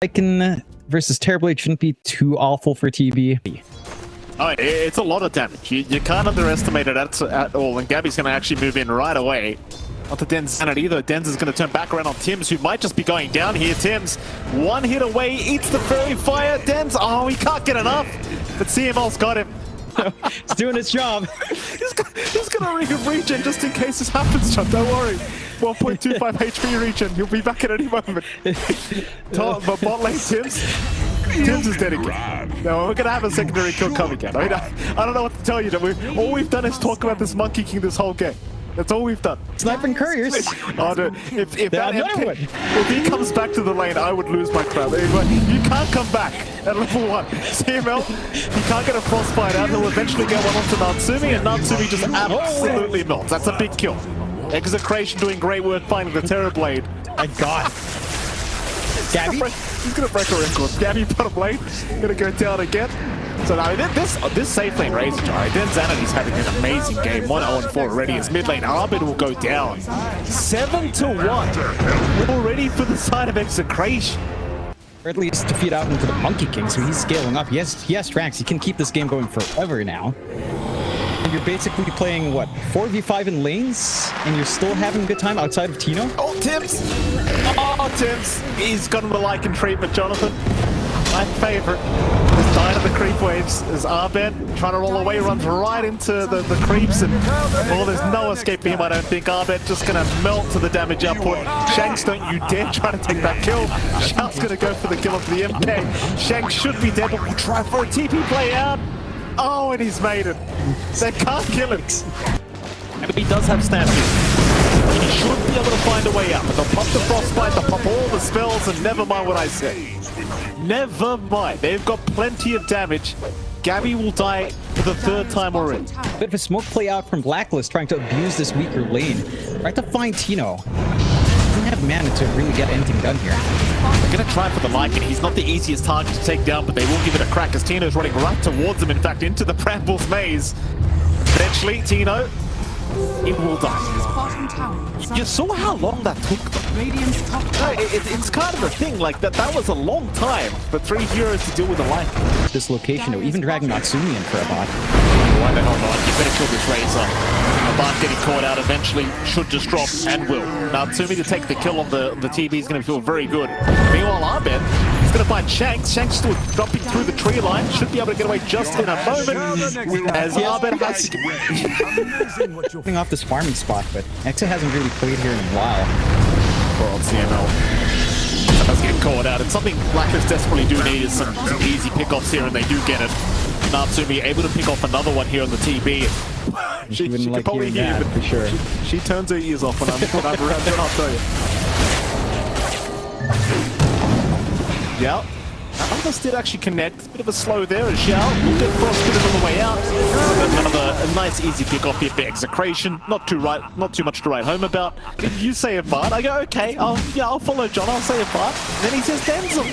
Lycan versus Terrorblade shouldn't be too awful for TB. Oh, it's a lot of damage. You can't underestimate it at all, and Gabby's going to actually move in right away. Not the Den's sanity, though. Den's is going to turn back around on Tims, who might just be going down here. Tims, one hit away, eats the fairy fire. Den's, oh, he can't get enough. But CML's got him. It's doing its job. He's going to regen just in case this happens, John. Don't worry. 1.25 HP regen. He'll be back at any moment. But bot lane Tims. Tims is dead again. No, we're going to have a secondary kill coming again. I don't know what to tell you. All we've done is talk about this Monkey King this whole game. That's all we've done. Sniping couriers. Oh, dude. If he comes back to the lane, I would lose my crap. You can't come back at level 1. CML, he can't get a frostbite out. He'll eventually get one onto Natsumi, and Natsumi just absolutely melts. That's a big kill. Execration doing great work finding the Terrorblade. My God. Gabby? He's gonna break a record. Gabby bottom lane, gonna go down again. So now this safe lane Razor Jar, then Zanity's having an amazing game. 1-0-4 already. His mid lane Arbit will go down. 7-1 already for the side of Execration. Or at least defeat out into the Monkey King, so he's scaling up. He has tracks. He can keep this game going forever now. And you're basically playing, what, 4v5 in lanes? And you're still having a good time outside of Tino? Oh, Tims! Oh, Tims! He's gotten the Lycan treatment, Jonathan. My favorite. He's dying of the creep waves as Arbet trying to roll away, runs right into the creeps, and well, there's no escape for him, I don't think. Arbet just gonna melt to the damage output. Shanks, don't you dare try to take that kill. Shout's gonna go for the kill of the MK. Shanks should be dead, but we'll try for a TP play out. Oh, and he's made it. They can't kill him. And he does have stamina. He should be able to find a way out, but they'll pop the frostbite, they'll pop all the spells, and never mind what I say. Never mind. They've got plenty of damage. Gabby will die for the 3rd time already. Bit of a smoke play out from Blacklist trying to abuse this weaker lane. Right to find Tino. Doesn't have mana to really get anything done here. They're going to try for the Lycan. He's not the easiest target to take down, but they will give it a crack as Tino's running right towards them, in fact, into the Brambles maze. Eventually, Tino, it will die. You saw how long that took them. No, it's kind of the thing, like that was a long time for 3 heroes to deal with a Lycan. This location, or even dragging Natsumi in for a bot. Why the hell not? You better kill this Razor. A bot getting caught out eventually should just drop, and will. Natsumi to take the kill on the TB is going to feel very good. Meanwhile, Arbet is going to find Shanks. Shanks still dropping through the tree line. Should be able to get away just in a moment. As Arbet has... Getting off this farming spot, but Exa hasn't really played here in a while. Well, CML does get caught out. And something Blacklist desperately do need is some easy pickoffs here, and they do get it. Natsumi able to pick off another one here on the TB. She wouldn't like probably hearing hear that, for sure. She turns her ears off when I'm around there, I'll tell you. Yeah. Atlas did actually connect. A bit of a slow there as Xiao will get frostbitten on the way out. Another nice easy pick off here for Execration. Not too much to write home about. If you say a Bard, I go, okay, I'll follow John, I'll say a Bard. And then he says Denzel.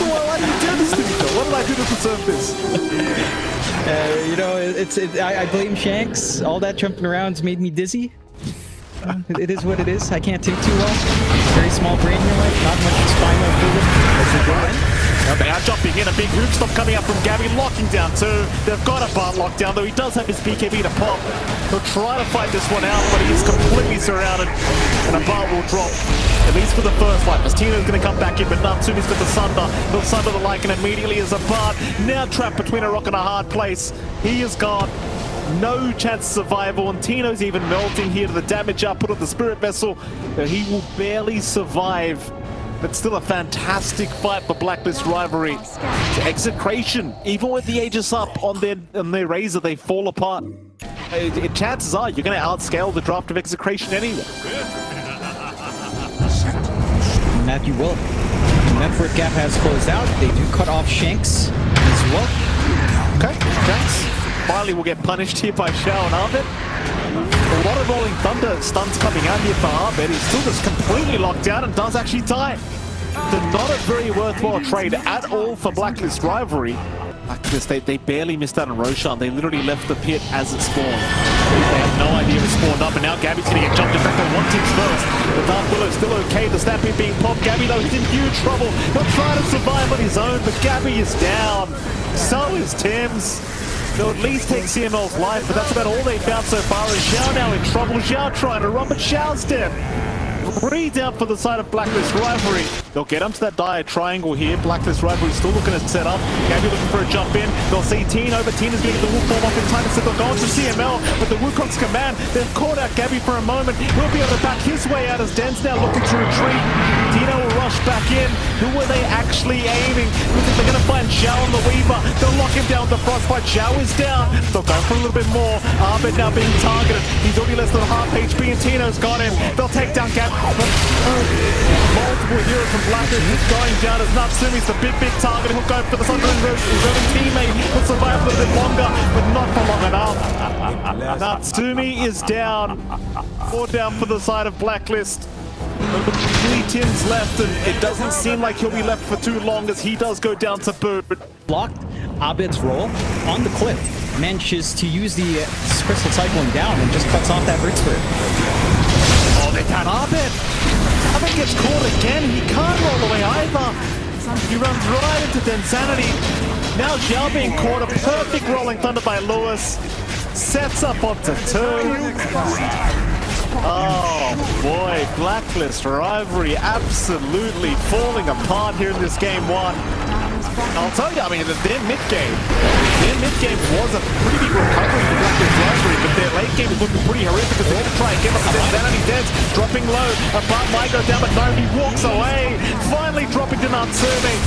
Why do you do this to me, John? What did I do to deserve this? You know, I blame Shanks. All that jumping around's made me dizzy. It is what it is. I can't think too well. Very small brain here, like not much spinal fluid as we go in. They are jumping in. A big hoop stop coming up from Gabby, locking down too. They've got a Bart locked down, though he does have his BKB to pop. He'll try to fight this one out, but he is completely surrounded, and a Bart will drop. At least for the first life, as Tino's going to come back in, but Natsumi's got the Sunder. He'll Sunder the Lycan immediately as a Bart. Now trapped between a rock and a hard place. He is gone. No chance of survival, and Tino's even melting here to the damage output of the Spirit Vessel. He will barely survive, but still a fantastic fight for Blacklist Rivalry. To Execration, even with the Aegis up on their Razor, they fall apart. Chances are you're going to outscale the draft of Execration anyway. And that you will. The network gap has closed out. They do cut off Shanks as well. Okay, Shanks finally will get punished here by Xiao and Arbet. A lot of Rolling Thunder stuns coming out here for Arbet. He's still just completely locked down and does actually die. Not a very worthwhile trade at all for Blacklist Rivalry. They barely missed out on Roshan. They literally left the pit as it spawned. They had no idea it spawned up, and now Gabby's going to get jumped. In fact, they want Tims first. The Dark Willow's still okay. The Stampede being popped. Gabby, though, he's in huge trouble. He'll try to survive on his own, but Gabby is down. So is Tims. They'll at least take CML's life, but that's about all they found so far. Is Xiao now in trouble? Xiao trying to run, but Xiao's dead. 3 down for the side of Blacklist Rivalry. They'll get onto that dire triangle here. Blacklist Rivalry still looking to set up. Gabby looking for a jump in. They'll see Tino, but Tina's going to get the Wukong off in time. So they'll go into CML, but the Wukong's command. They've caught out Gabby for a moment. He'll be able to back his way out as Den's now looking to retreat. Tino will rush back in. Who are they actually aiming? Looks like they're going to find Zhao on the Weaver. They'll lock him down with the Frostbite. Zhao is down. They'll go for a little bit more. Arbit now being targeted. He's already less than half HP, and Tino's got him. They'll take down Gabby. Multiple heroes from Blacklist is going down as Natsumi's the big target. He'll go for the Sunderland teammate. He'll survive a little bit longer, but not for long enough. Natsumi is down. 4 down for the side of Blacklist. 3 Tims left, and it doesn't seem like he'll be left for too long as he does go down to boot. Blocked Abed's roll on the cliff. Manages to use the Crystal Cyclone down and just cuts off that Brick Spirit. Oh, they got Abed. Abed gets caught again. He can't roll away either. He runs right into Densanity. Now Zhao being caught. A perfect rolling thunder by Lewis. Sets up onto 2. Oh boy, Blacklist Rivalry absolutely falling apart here in this game 1. I'll tell you, I mean, their mid-game was a pretty big recovery for Blacklist Rivalry, but their late game is looking pretty horrific as they're going to try and get up to Densanity. Den's dropping low. Apart might go down, but no, he walks away. Finally dropping to Natsumi.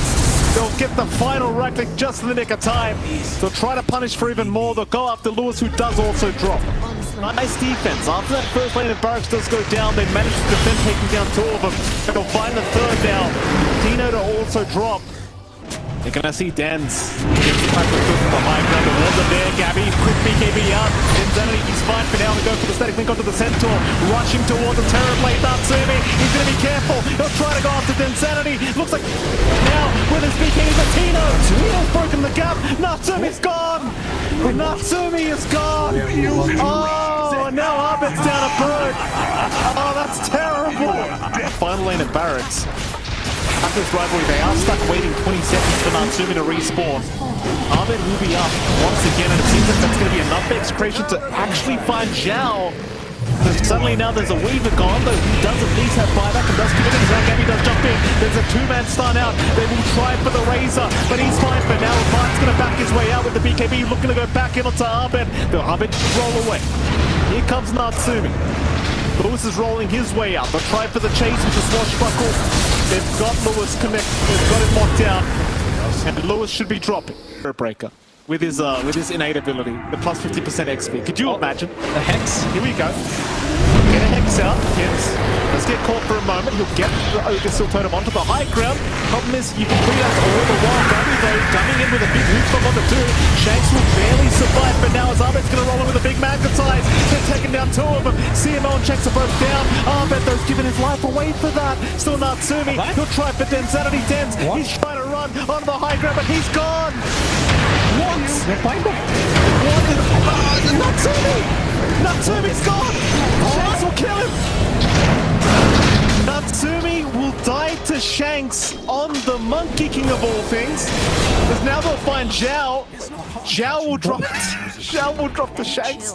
They'll get the final right click just in the nick of time. They'll try to punish for even more. They'll go after Lewis, who does also drop. Nice defense. After that first lane of Barracks does go down, they manage to defend, taking down 2 of them. They'll find the 3rd now. Tino to also drop. They're gonna see Dens. Gets back with good from the high ground. It wasn't there. Gabby, quick BKB out. Densanity, he's fine for now. They go for the static link onto the Centaur. Rushing towards the Terror Blade. Natsumi, he's gonna be careful. He'll try to go after Densanity. Looks like now with his BKB, but Tino's broken the gap. Natsumi's gone. Natsumi is gone. Oh, now Abed's down a bird. Oh, that's terrible. Final lane of Barracks. After this rivalry, they are stuck waiting 20 seconds for Natsumi to respawn. Abed will be up once again, and it seems like that's going to be enough execution to actually find Zhao. But suddenly now there's a Weaver gone, though he does at least have buyback and does commit it. Now Gabby does jump in. There's a 2-man stun out. They will try for the Razor, but he's fine for now. Bart's going to back his way out with the BKB, looking to go back in onto Abed. The Abed roll away. Here comes Natsumi. Lewis is rolling his way out. They'll try for the chase with the Swashbuckle. They've got Lewis connect. They've got him locked down. And Lewis should be dropping. Breaker. With his innate ability. The plus 50% XP. Could you imagine? The Hex. Here we go. Get a Hex out. Yes. Let's get caught for a moment. He'll get the Ogre Seal Totem onto the high ground. Problem is, you can free that all the while. Gabby, though, coming in with a big hook on the 2. Shanks will barely survive, but now as Abed's going to roll in with a big magnetize. They're taking down 2 of them. CML and Shanks are both down. Abed, though, giving his life away for that. Still Natsumi. He'll try for Densanity. Dens. He's trying to run onto the high ground, but he's gone. What? They'll find him. Natsumi! Natsumi's gone! Shanks will kill him! Natsumi will die to Shanks on the Monkey King of all things. Because now they'll find Zhao. Zhao will drop it. Zhao will drop the Shanks.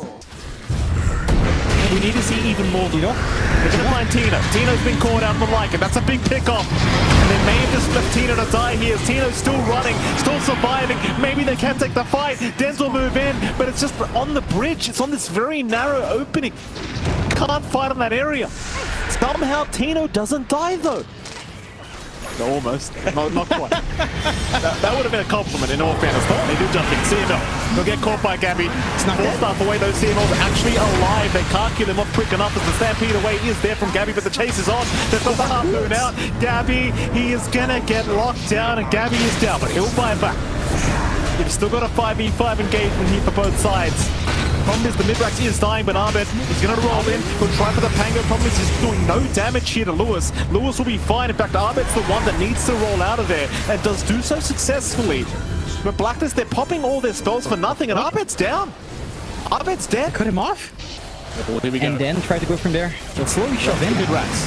We need to see even more. They're going to find Tina. Tino's been caught out on the Lycan. That's a big pickoff. And they may have just left Tina to die here. Tino's still running, still surviving. Maybe they can take the fight. Dens will move in, but it's just on the bridge. It's on this very narrow opening. Can't fight on that area. Somehow Tino doesn't die though. No, almost. Not quite. that would have been a compliment in all fairness. They do jump in. CML. They'll get caught by Gabby. It's not forced stuff away. Those CMLs are actually alive. They can't kill him off quick enough as the stampede away is there from Gabby, but the chase is on. They've got the harpoon out. Gabby, he is gonna get locked down, and Gabby is down, but he'll buy back. You've still got a 5v5 engagement here for both sides. Problem is the Midrax is dying, but Abed is going to roll in. He'll try for the Pango. Problem is he's doing no damage here to Lewis. Lewis will be fine. In fact, Abed's the one that needs to roll out of there and does do so successfully. But Blacklist, they're popping all their spells for nothing, and Arbet's down. Arbet's dead. Cut him off. Oh, here we go. And then try to go from there. They'll slowly shove in. Mid-racks.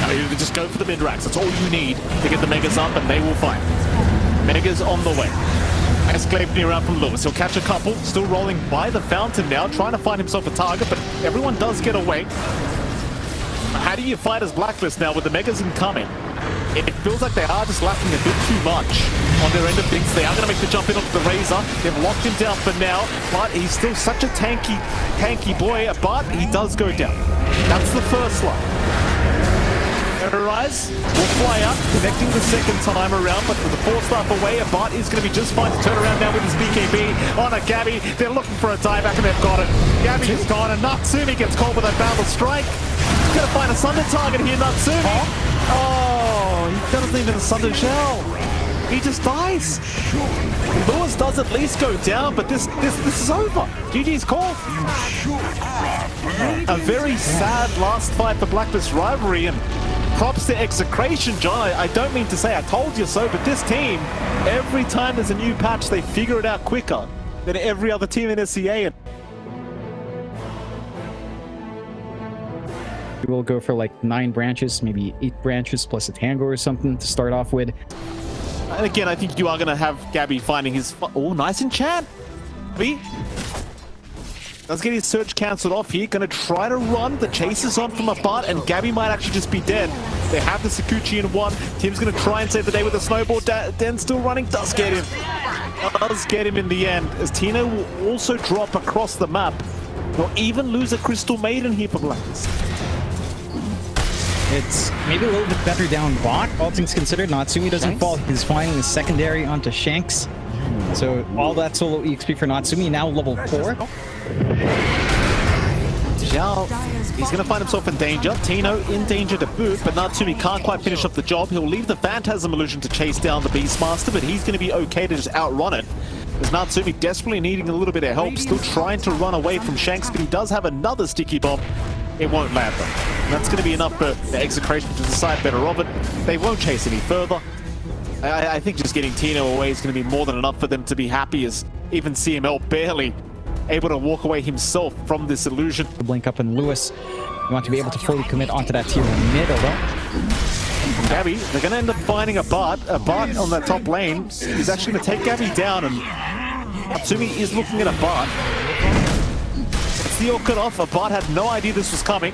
Now you just go for the mid-racks. That's all you need to get the Megas up, and they will fight. Megas on the way. Nice Gleipnir out from Lewis. He'll catch a couple. Still rolling by the fountain now, trying to find himself a target, but everyone does get away. How do you fight as Blacklist now with the Megas incoming? It feels like they are just lacking a bit too much on their end of things. They are going to make the jump in onto the Razor. They've locked him down for now, but he's still such a tanky boy, but he does go down. That's the first line. Terrorize will fly out, connecting the second time around, but with the fourth life away, Bart is going to be just fine to turn around now with his BKB on a Gabby. They're looking for a dieback and they've got it. Gabby is gone, and Natsumi gets caught with a Battle Strike. He's going to find a Sunder target here, Natsumi. Oh, he doesn't even Sunder Shell. He just dies. Lewis does at least go down, but this is over. GG's call. A very sad last fight for Blacklist Rivalry, and props to Execration, John. I don't mean to say I told you so, but this team, every time there's a new patch, they figure it out quicker than every other team in SCA. We'll go for like 9 branches, maybe 8 branches plus a tango or something to start off with. And again, I think you are going to have Gabby finding his... Oh, nice enchant. Gabby does get his surge cancelled off here. Going to try to run. The chase is on from a Bart, and Gabby might actually just be dead. They have the Sakuchi in one. Tim's going to try and save the day with a snowball. Den still running. Does get him. Does get him in the end, as Tino will also drop across the map. They'll even lose a Crystal Maiden here for Blacklist. It's maybe a little bit better down bot, all things considered. Natsumi doesn't fall. He's finding the secondary onto Shanks. So all that solo EXP for Natsumi, now level 4. Zhao, he's going to find himself in danger. Tino in danger to boot, but Natsumi can't quite finish off the job. He'll leave the Phantasm Illusion to chase down the Beastmaster, but he's going to be okay to just outrun it. As Natsumi desperately needing a little bit of help, still trying to run away from Shanks, but he does have another sticky bomb. It won't land though. And that's going to be enough for the Execration to decide better of it. They won't chase any further. I think just getting Tino away is going to be more than enough for them to be happy, as even CML barely able to walk away himself from this illusion. Blink up and Lewis, you want to be able to fully commit onto that tier mid, although. Gabby, they're going to end up finding a Bart on that top lane. He's actually going to take Gabby down, and Natsumi is looking at a Bart. It's the Orchid off. A Bart had no idea this was coming.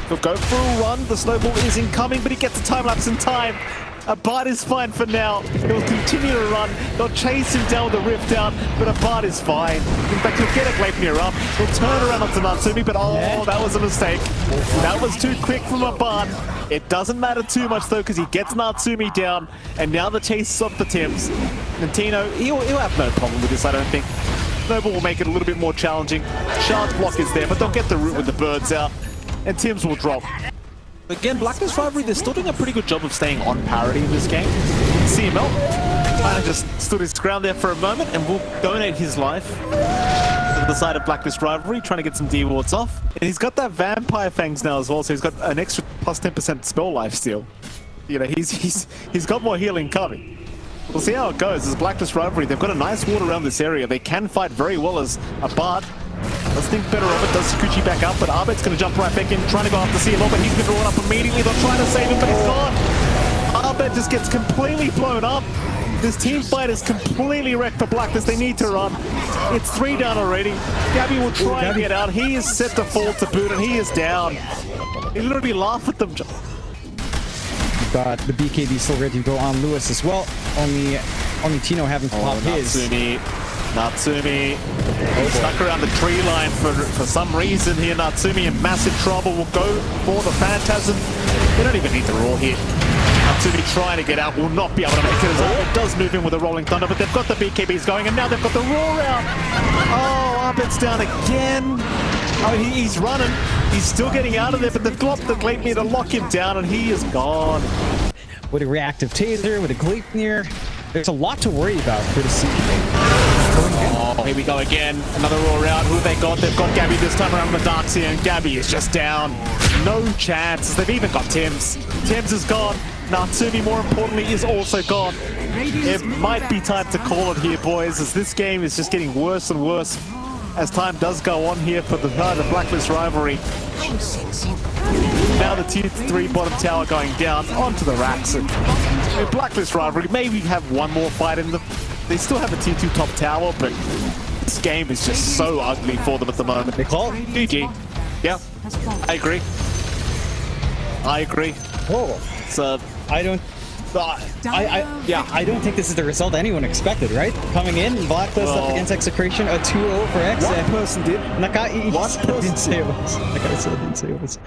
He'll go for a run. The snowball is incoming, but he gets a time lapse in time. A Bart is fine for now. He'll continue to run. They'll chase him down with the Rift out, but a Bart is fine. In fact, he'll get a Gleipnir up. He'll turn around onto Natsumi, but oh, that was a mistake. That was too quick from a Bart. It doesn't matter too much though, because he gets Natsumi down, and now the chase is off the Tims. Nintino, he'll have no problem with this, I don't think. Snowball will make it a little bit more challenging. Shard's block is there, but they'll get the root with the birds out, and Tims will drop. Again, Blacklist Rivalry, they're still doing a pretty good job of staying on parity in this game. CML kind of just stood his ground there for a moment and will donate his life to the side of Blacklist Rivalry, trying to get some D-wards off. And he's got that Vampire Fangs now as well, so he's got an extra plus 10% spell life steal. You know, he's got more healing coming. We'll see how it goes. As Blacklist Rivalry, they've got a nice ward around this area. They can fight very well as a Bard. Let's think better of it. Does Sakuchi back up, but Arbet's going to jump right back in, trying to go after CML, but he's been drawn up immediately. They'll try to save him, but he's gone. Arbet just gets completely blown up. This team fight is completely wrecked for Blacklist. They need to run. It's 3 down already. Gabby will try and get out. He is set to fall to boot, and he is down. He literally laughed at them. You've got the BKB still ready to go on Lewis as well. Only Tino having to pop his. Natsumi stuck around the tree line for some reason here. Natsumi in massive trouble. Will go for the Phantasm. They don't even need the roar here. Natsumi trying to get out, will not be able to make it as well. It does move in with a Rolling Thunder, but they've got the BKBs going, and now they've got the roar out. Oh, Arbet's down again. Oh, he's running. He's still getting out of there, but they've got the Gleipnir to lock him down, and he is gone. With a reactive taser, with a Gleipnir, there's a lot to worry about for the CK. Oh, here we go again. Another roar out. Who have they got? They've got Gabby this time around with the Darkseer, and Gabby is just down. No chance. They've even got Tims. Tims is gone. Natsumi, more importantly, is also gone. It might be time to call it here, boys, as this game is just getting worse and worse as time does go on here for the Blacklist rivalry. Now the tier 3 bottom tower going down onto the racks. And Blacklist rivalry, maybe have one more fight in them. They still have a tier 2 top tower, but this game is just so ugly for them at the moment. They call? GG. Yeah, I agree. I agree. Whoa. So I don't think this is the result anyone expected, right? Coming in, Blacklist up against Execration, a 2-0 for X. one person did. Nakai One person didn't say it was. Nakai still didn't say it was.